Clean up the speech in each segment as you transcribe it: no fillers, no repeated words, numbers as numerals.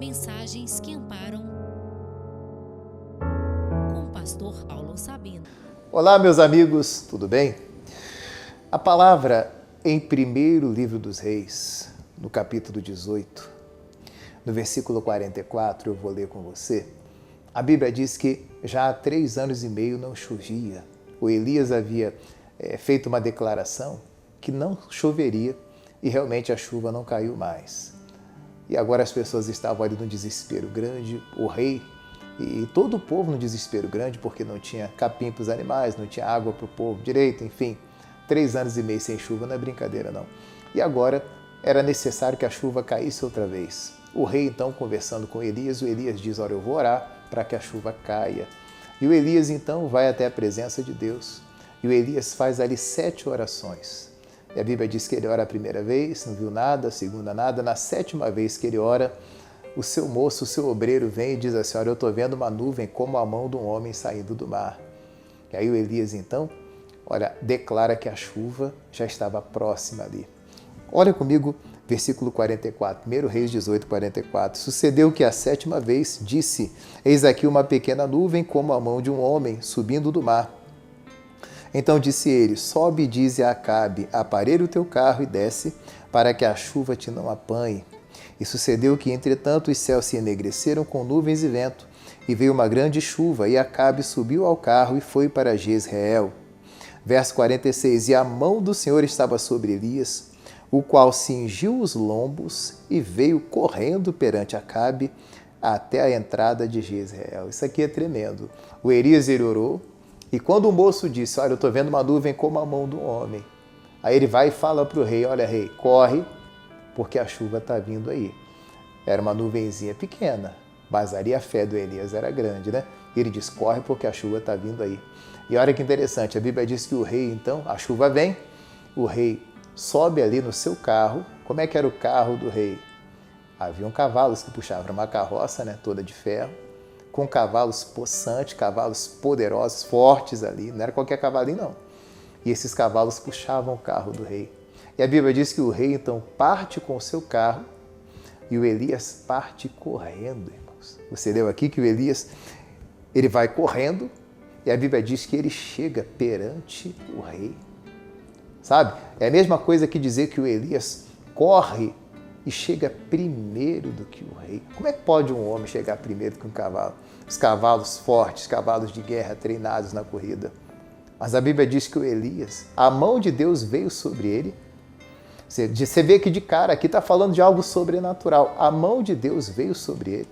Mensagens que amparam, com o pastor Paulo Sabino. Olá, meus amigos, tudo bem? A palavra em primeiro livro dos Reis, no capítulo 18, no versículo 44, eu vou ler com você. A Bíblia diz que já há 3 anos e meio não chovia. O Elias havia feito uma declaração que não choveria e realmente a chuva não caiu mais. E agora as pessoas estavam ali num desespero grande, o rei e todo o povo num desespero grande, porque não tinha capim para os animais, não tinha água para o povo direito, enfim. 3 anos e meio sem chuva não é brincadeira não. E agora era necessário que a chuva caísse outra vez. O rei então conversando com Elias, o Elias diz, olha, eu vou orar para que a chuva caia. E o Elias então vai até a presença de Deus. E o Elias faz ali 7 orações. E a Bíblia diz que ele ora a primeira vez, não viu nada, a segunda nada. Na 7ª vez que ele ora, o seu moço, o seu obreiro vem e diz assim, olha, eu estou vendo uma nuvem como a mão de um homem saindo do mar. E aí o Elias então, olha, declara que a chuva já estava próxima ali. Olha comigo, versículo 44, 1 Reis 18, 44. Sucedeu que a 7ª vez disse, eis aqui uma pequena nuvem como a mão de um homem subindo do mar. Então disse ele, sobe e dize a Acabe, aparelha o teu carro e desce, para que a chuva te não apanhe. E sucedeu que, entretanto, os céus se enegreceram com nuvens e vento, e veio uma grande chuva, e Acabe subiu ao carro e foi para Jezreel. Verso 46, e a mão do Senhor estava sobre Elias, o qual cingiu os lombos e veio correndo perante Acabe até a entrada de Jezreel. Isso aqui é tremendo. O Elias, ele orou, e quando o moço disse, olha, eu estou vendo uma nuvem como a mão de um homem, aí ele vai e fala para o rei, olha, rei, corre, porque a chuva está vindo aí. Era uma nuvenzinha pequena, mas ali a fé do Elias era grande, né? E ele diz, corre, porque a chuva está vindo aí. E olha que interessante, a Bíblia diz que o rei, então, a chuva vem, o rei sobe ali no seu carro. Como é que era o carro do rei? Haviam cavalos que puxavam uma carroça, né, toda de ferro, com cavalos possantes, cavalos poderosos, fortes ali, não era qualquer cavalinho não. E esses cavalos puxavam o carro do rei. E a Bíblia diz que o rei então parte com o seu carro e o Elias parte correndo, irmãos. Você leu aqui que o Elias, ele vai correndo e a Bíblia diz que ele chega perante o rei. Sabe? É a mesma coisa que dizer que o Elias corre e chega primeiro do que o rei. Como é que pode um homem chegar primeiro que um cavalo? Os cavalos fortes, cavalos de guerra treinados na corrida. Mas a Bíblia diz que o Elias, a mão de Deus veio sobre ele. Você vê que de cara aqui está falando de algo sobrenatural. A mão de Deus veio sobre ele.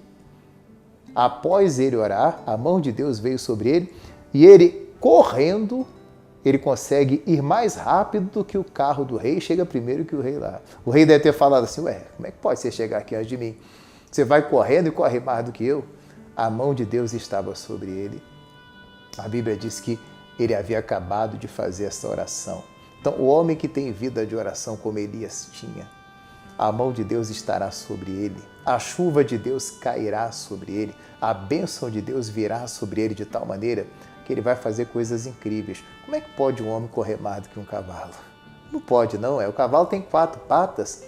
Após ele orar, a mão de Deus veio sobre ele e ele, correndo, ele consegue ir mais rápido do que o carro do rei, chega primeiro que o rei lá. O rei deve ter falado assim, ué, como é que pode você chegar aqui antes de mim? Você vai correndo e corre mais do que eu? A mão de Deus estava sobre ele. A Bíblia diz que ele havia acabado de fazer essa oração. Então, o homem que tem vida de oração como Elias tinha, a mão de Deus estará sobre ele, a chuva de Deus cairá sobre ele, a bênção de Deus virá sobre ele de tal maneira que ele vai fazer coisas incríveis. Como é que pode um homem correr mais do que um cavalo? Não pode, não. O cavalo tem 4 patas,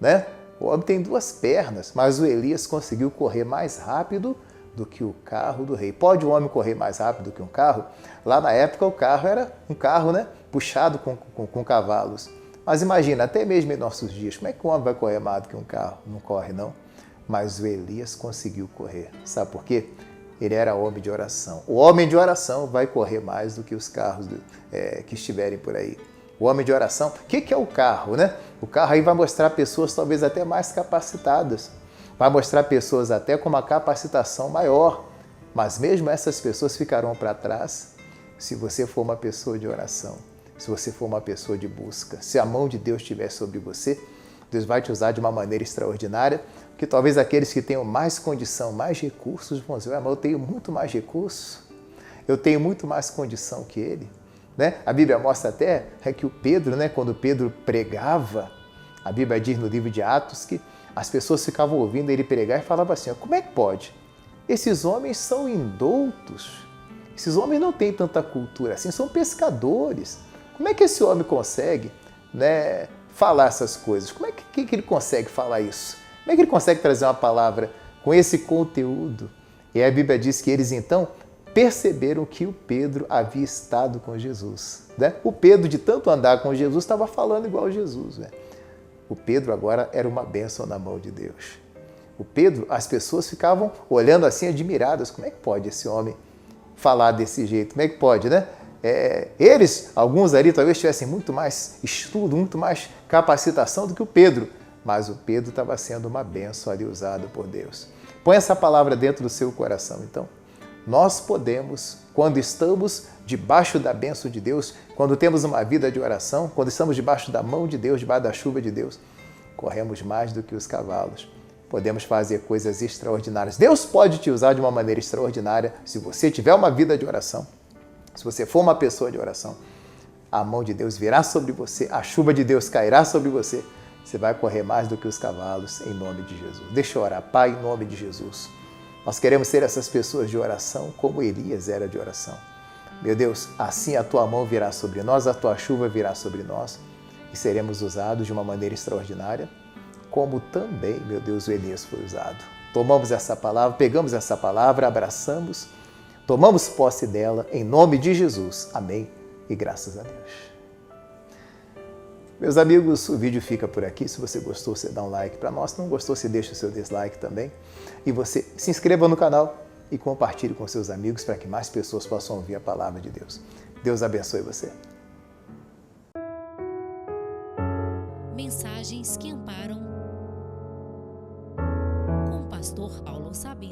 né? O homem tem 2 pernas, mas o Elias conseguiu correr mais rápido do que o carro do rei. Pode um homem correr mais rápido do que um carro? Lá na época o carro era um carro, né, puxado com cavalos. Mas imagina, até mesmo em nossos dias, como é que um homem vai correr mais do que um carro? Não corre, não. Mas o Elias conseguiu correr. Sabe por quê? Ele era homem de oração. O homem de oração vai correr mais do que os carros que estiverem por aí. O homem de oração, o que é o carro, né? O carro aí vai mostrar pessoas talvez até mais capacitadas. Vai mostrar pessoas até com uma capacitação maior. Mas mesmo essas pessoas ficarão para trás se você for uma pessoa de oração, se você for uma pessoa de busca. Se a mão de Deus estiver sobre você, Deus vai te usar de uma maneira extraordinária, que talvez aqueles que tenham mais condição, mais recursos, vão dizer, mas eu tenho muito mais recursos, eu tenho muito mais condição que ele. Né? A Bíblia mostra até que o Pedro, né, quando Pedro pregava, a Bíblia diz no livro de Atos que as pessoas ficavam ouvindo ele pregar e falavam assim, como é que pode? Esses homens são indoutos, esses homens não têm tanta cultura assim, são pescadores. Como é que esse homem consegue, né, falar essas coisas? Como é que ele consegue falar isso? Como é que ele consegue trazer uma palavra com esse conteúdo. E a Bíblia diz que eles então perceberam que o Pedro havia estado com Jesus. Né? O Pedro, de tanto andar com Jesus, estava falando igual a Jesus. Né? O Pedro agora era uma bênção na mão de Deus. O Pedro, as pessoas ficavam olhando assim, admiradas. Como é que pode esse homem falar desse jeito? Como é que pode, né? Eles, alguns ali, talvez tivessem muito mais estudo, muito mais capacitação do que o Pedro. Mas o Pedro estava sendo uma bênção ali usado por Deus. Põe essa palavra dentro do seu coração, então. Nós podemos, quando estamos debaixo da bênção de Deus, quando temos uma vida de oração, quando estamos debaixo da mão de Deus, debaixo da chuva de Deus, corremos mais do que os cavalos. Podemos fazer coisas extraordinárias. Deus pode te usar de uma maneira extraordinária se você tiver uma vida de oração. Se você for uma pessoa de oração, a mão de Deus virá sobre você, a chuva de Deus cairá sobre você. Você vai correr mais do que os cavalos, em nome de Jesus. Deixa eu orar. Pai, em nome de Jesus. Nós queremos ser essas pessoas de oração como Elias era de oração. Meu Deus, assim a tua mão virá sobre nós, a tua chuva virá sobre nós e seremos usados de uma maneira extraordinária, como também, meu Deus, o Elias foi usado. Tomamos essa palavra, pegamos essa palavra, abraçamos, tomamos posse dela em nome de Jesus. Amém e graças a Deus. Meus amigos, o vídeo fica por aqui. Se você gostou, você dá um like para nós. Se não gostou, você deixa o seu dislike também. E você se inscreva no canal e compartilhe com seus amigos para que mais pessoas possam ouvir a palavra de Deus. Deus abençoe você. Mensagens que amparam com o pastor Paulo Sabino.